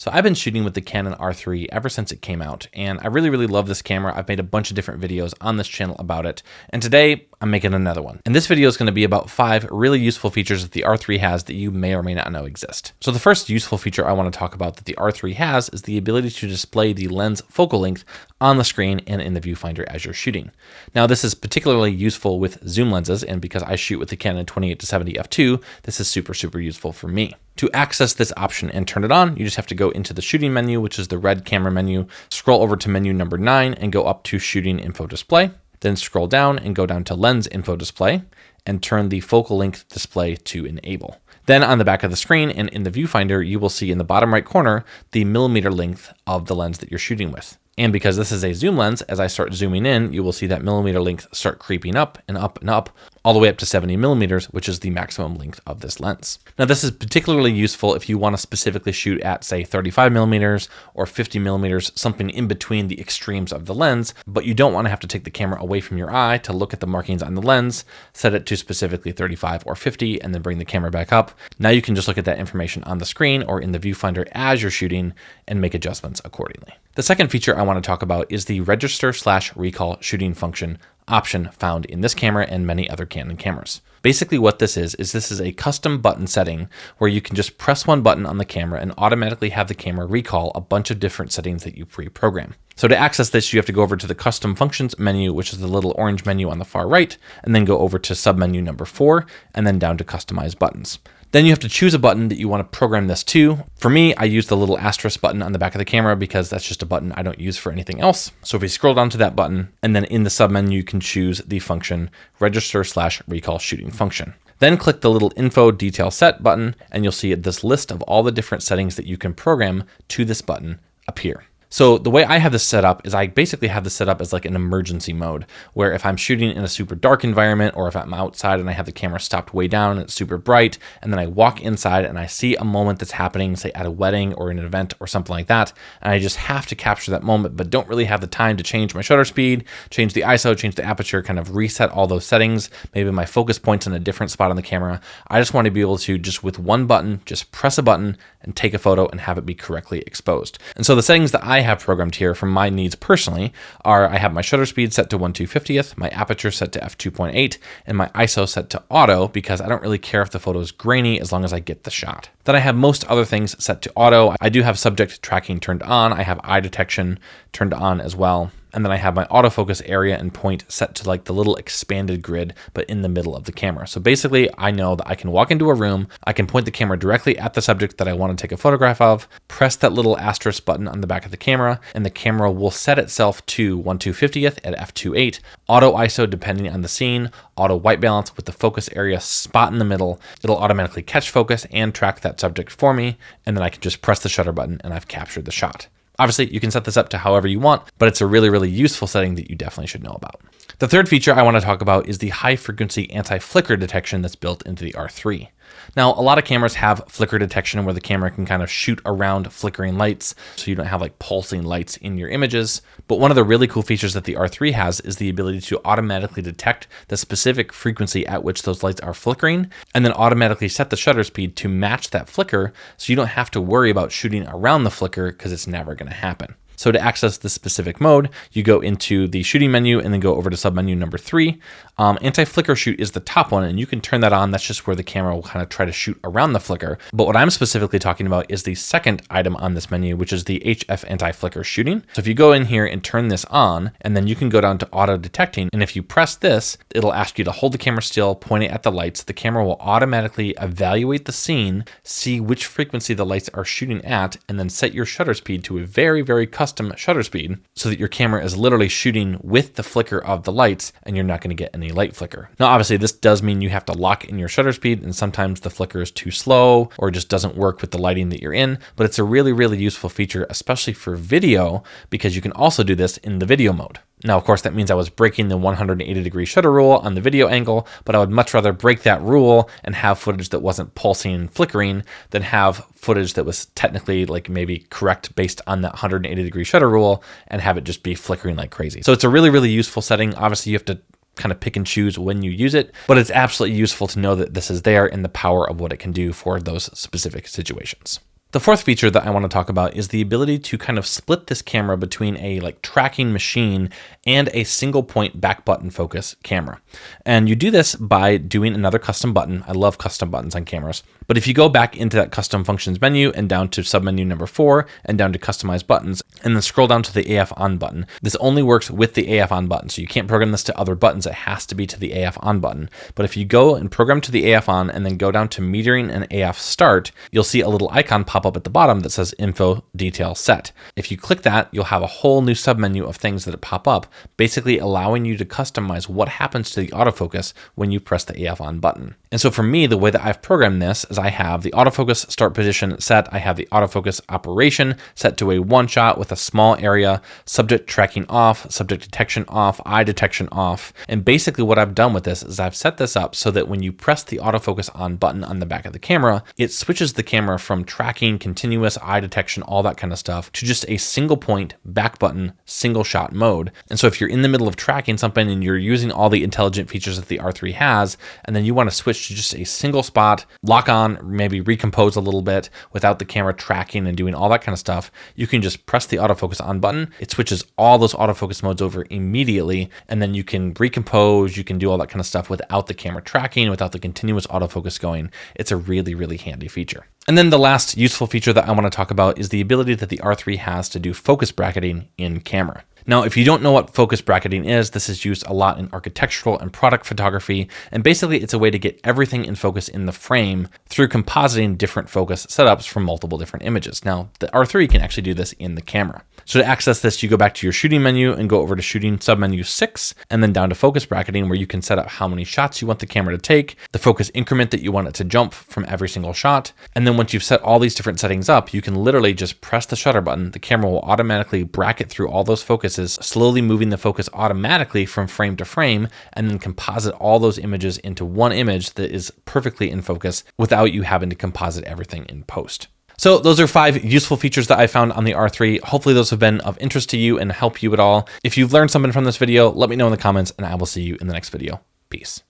So I've been shooting with the Canon R3 ever since it came out, and I really love this camera. I've made a bunch of different videos on this channel about it, and today I'm making another one. And this video is going to be about 5 really useful features that the R3 has that you may or may not know exist. So the first useful feature I want to talk about that the R3 has is the ability to display the lens focal length on the screen and in the viewfinder as you're shooting. Now this is particularly useful with zoom lenses, and because I shoot with the Canon 28-70 f2, this is super useful for me. To access this option and turn it on, you just have to go into the shooting menu, which is the red camera menu, scroll over to menu number 9 and go up to shooting info display, then scroll down and go down to lens info display and turn the focal length display to enable. Then on the back of the screen and in the viewfinder, you will see in the bottom right corner the millimeter length of the lens that you're shooting with. And because this is a zoom lens, as I start zooming in, you will see that millimeter length start creeping up and up and up, all the way up to 70 millimeters, which is the maximum length of this lens. Now, this is particularly useful if you want to specifically shoot at, say, 35 millimeters or 50 millimeters, something in between the extremes of the lens, but you don't want to have to take the camera away from your eye to look at the markings on the lens, set it to specifically 35 or 50, and then bring the camera back up. Now you can just look at that information on the screen or in the viewfinder as you're shooting and make adjustments accordingly. The second feature I want to talk about is the register/recall shooting function option found in this camera and many other Canon cameras. Basically what this is a custom button setting where you can just press one button on the camera and automatically have the camera recall a bunch of different settings that you pre-program. So to access this, you have to go over to the custom functions menu, which is the little orange menu on the far right, and then go over to submenu number 4 and then down to customize buttons. Then you have to choose a button that you want to program this to. For me, I use the little asterisk button on the back of the camera because that's just a button I don't use for anything else. So if you scroll down to that button, and then in the submenu, you can choose the function register/recall shooting function. Then click the little info detail set button, and you'll see this list of all the different settings that you can program to this button appear. So the way I have this set up is I basically have this set up as like an emergency mode, where if I'm shooting in a super dark environment or if I'm outside and I have the camera stopped way down and it's super bright, and then I walk inside and I see a moment that's happening, say at a wedding or an event or something like that, and I just have to capture that moment but don't really have the time to change my shutter speed, change the ISO, change the aperture, kind of reset all those settings, maybe my focus point's in a different spot on the camera. I just want to be able to just with one button, just press a button and take a photo and have it be correctly exposed. And so the settings that I have programmed here for my needs personally are I have my shutter speed set to 1/250th, my aperture set to f2.8, and my ISO set to auto because I don't really care if the photo is grainy as long as I get the shot. Then I have most other things set to auto. I do have subject tracking turned on. I have eye detection turned on as well. And then I have my autofocus area and point set to like the little expanded grid, but in the middle of the camera. So basically I know that I can walk into a room, I can point the camera directly at the subject that I want to take a photograph of, press that little asterisk button on the back of the camera, and the camera will set itself to 1/250th at f2.8, auto ISO depending on the scene, auto white balance with the focus area spot in the middle. It'll automatically catch focus and track that subject for me, and then I can just press the shutter button and I've captured the shot. Obviously, you can set this up to however you want, but it's a really useful setting that you definitely should know about. The third feature I want to talk about is the high-frequency anti-flicker detection that's built into the R3. Now, a lot of cameras have flicker detection where the camera can kind of shoot around flickering lights, so you don't have like pulsing lights in your images. But one of the really cool features that the R3 has is the ability to automatically detect the specific frequency at which those lights are flickering, and then automatically set the shutter speed to match that flicker, so you don't have to worry about shooting around the flicker because it's never going to happen. So to access this specific mode, you go into the shooting menu and then go over to submenu number 3. Anti-flicker shoot is the top one, and you can turn that on. That's just where the camera will kind of try to shoot around the flicker. But what I'm specifically talking about is the second item on this menu, which is the HF anti-flicker shooting. So if you go in here and turn this on, and then you can go down to auto detecting, and if you press this, it'll ask you to hold the camera still, point it at the lights. The camera will automatically evaluate the scene, see which frequency the lights are shooting at, and then set your shutter speed to a very custom shutter speed so that your camera is literally shooting with the flicker of the lights and you're not going to get any light flicker. Now, obviously, this does mean you have to lock in your shutter speed, and sometimes the flicker is too slow or just doesn't work with the lighting that you're in, but it's a really useful feature, especially for video, because you can also do this in the video mode. Now, of course, that means I was breaking the 180-degree shutter rule on the video angle, but I would much rather break that rule and have footage that wasn't pulsing and flickering than have footage that was technically like maybe correct based on that 180-degree shutter rule and have it just be flickering like crazy. So it's a really useful setting. Obviously, you have to kind of pick and choose when you use it, but it's absolutely useful to know that this is there and the power of what it can do for those specific situations. The fourth feature that I want to talk about is the ability to kind of split this camera between a tracking machine and a single point back button focus camera. And you do this by doing another custom button. I love custom buttons on cameras. But if you go back into that custom functions menu and down to submenu number 4 and down to customize buttons, and then scroll down to the AF on button, this only works with the AF on button. So you can't program this to other buttons. It has to be to the AF on button. But if you go and program to the AF on and then go down to metering and AF start, you'll see a little icon pop up at the bottom that says info detail set. If you click that, you'll have a whole new submenu of things that pop up, basically allowing you to customize what happens to the autofocus when you press the AF on button. And so for me, the way that I've programmed this is I have the autofocus start position set. I have the autofocus operation set to a one shot with a small area, subject tracking off, subject detection off, eye detection off. And basically what I've done with this is I've set this up so that when you press the autofocus on button on the back of the camera, it switches the camera from tracking, continuous eye detection, all that kind of stuff, to just a single point back button, single shot mode. And so if you're in the middle of tracking something and you're using all the intelligent features that the R3 has, and then you want to switch to just a single spot, lock on, maybe recompose a little bit without the camera tracking and doing all that kind of stuff, you can just press the autofocus on button. It switches all those autofocus modes over immediately, and then you can recompose, you can do all that kind of stuff without the camera tracking, without the continuous autofocus going. It's a really, really handy feature. And then the last useful feature that I want to talk about is the ability that the R3 has to do focus bracketing in camera. Now, if you don't know what focus bracketing is, this is used a lot in architectural and product photography, and basically it's a way to get everything in focus in the frame through compositing different focus setups from multiple different images. Now, the R3 can actually do this in the camera. So to access this, you go back to your shooting menu and go over to shooting submenu 6, and then down to focus bracketing, where you can set up how many shots you want the camera to take, the focus increment that you want it to jump from every single shot. And then once you've set all these different settings up, you can literally just press the shutter button. The camera will automatically bracket through all those focuses, slowly moving the focus automatically from frame to frame, and then composite all those images into one image that is perfectly in focus without you having to composite everything in post. So those are 5 useful features that I found on the R3. Hopefully those have been of interest to you and help you at all. If you've learned something from this video, let me know in the comments, and I will see you in the next video. Peace.